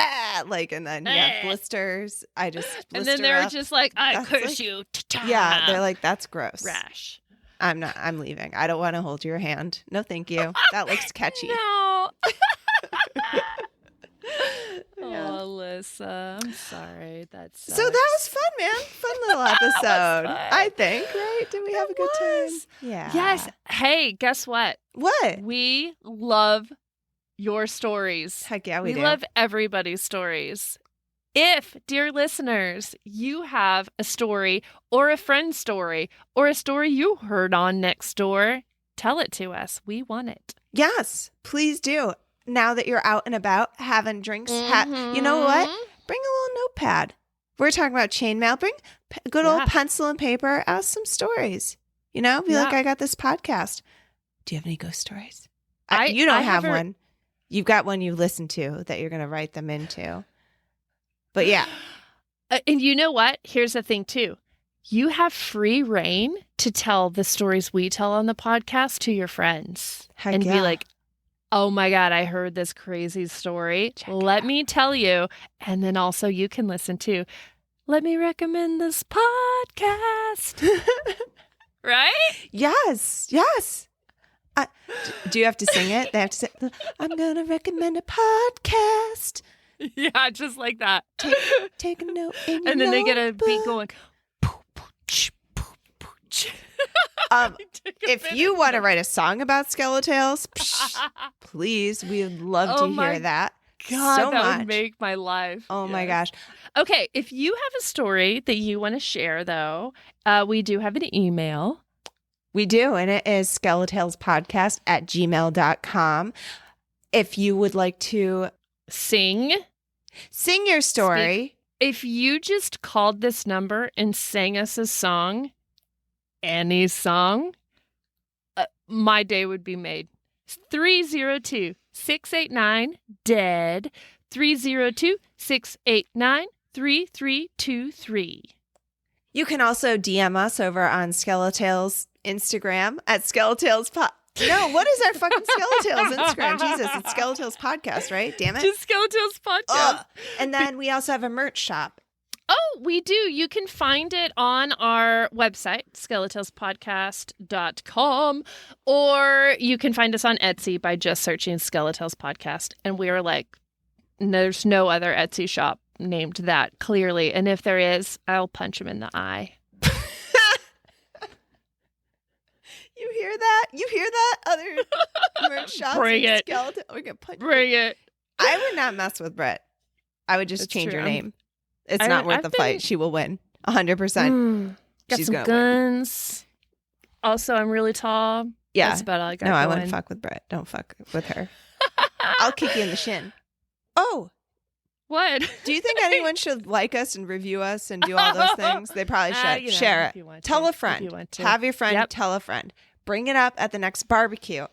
And then, blisters. I just blister and then they're up. just like, I curse you. Ta-ta. Yeah, they're like, that's gross. Rash. I'm leaving. I don't want to hold your hand. No, thank you. That looks catchy. No. Oh, Alissa, I'm sorry. So that was fun, man. Fun little episode. I think, right? Did we have a good time? Yeah. Yes. Hey, guess what? What? We love your stories. Heck yeah, we do. We love everybody's stories. If, dear listeners, you have a story or a friend's story or a story you heard on Next Door, tell it to us. We want it. Yes, please do. Now that you're out and about having drinks, you know what? Bring a little notepad. We're talking about chainmail. Bring a good old pencil and paper. Ask some stories. Be like, I got this podcast. Do you have any ghost stories? You don't have one. You've got one you listen to that you're going to write them into. But yeah. And you know what? Here's the thing too. You have free reign to tell the stories we tell on the podcast to your friends. Heck and yeah. be like, oh my God, I heard this crazy story. Let me tell you. And then also you can listen to, let me recommend this podcast. Right? Yes. Do you have to sing it? They have to say, I'm going to recommend a podcast. Yeah, just like that. Take a note in your And then they get a notebook. beat going. If you want to write a song about Skeletales, please, we would love to hear that. God, so that much. would make my life. Oh my gosh. Okay, if you have a story that you want to share, though, we do have an email. We do, and it is skeletalspodcast@gmail.com. If you would like to sing your story. If you just called this number and sang us a song, any song, my day would be made. 302-689-DEAD, 302-689-3323. You can also DM us over on Skeletales Instagram at Skeletales No, what is our fucking Skeletales Instagram? Jesus, it's Skeletales Podcast, right? Damn it. Just Skeletales Podcast. And then we also have a merch shop. Oh, we do. You can find it on our website, skeletalespodcast.com, or you can find us on Etsy by just searching Skeletales Podcast. And we are like, there's no other Etsy shop named that, clearly. And if there is, I'll punch him in the eye. You hear that? You hear that? Other merch shops. Bring it. Skeleton. We're gonna punch Bring it. I would not mess with Britt. I would just change her name. It's not worth the fight. She will win. 100%. Got She's some gonna guns. Also, I'm really tall. Yeah. That's about all I got. No, I wouldn't fuck with Britt. Don't fuck with her. I'll kick you in the shin. Oh. What? Do you think anyone should like us and review us and do all those things? They probably should. Share it. Tell a friend. Have your friend tell a friend. Bring it up at the next barbecue.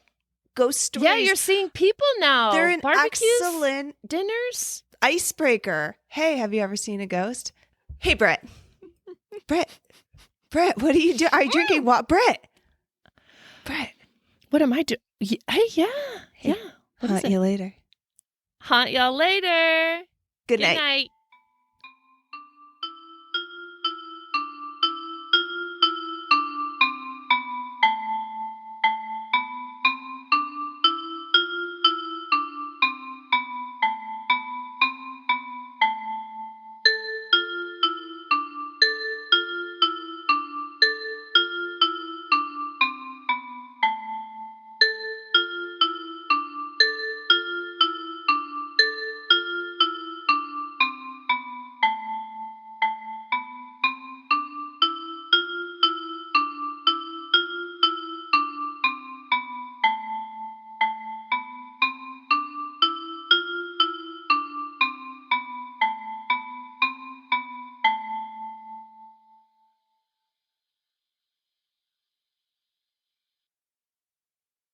Ghost stories. Yeah, you're seeing people now. They're an barbecues, excellent dinners. Icebreaker. Hey, have you ever seen a ghost? Hey, Britt. Britt, what are you doing? Are you drinking what? Britt. What am I doing? Hey, yeah. Haunt you later. Haunt y'all later. Good night.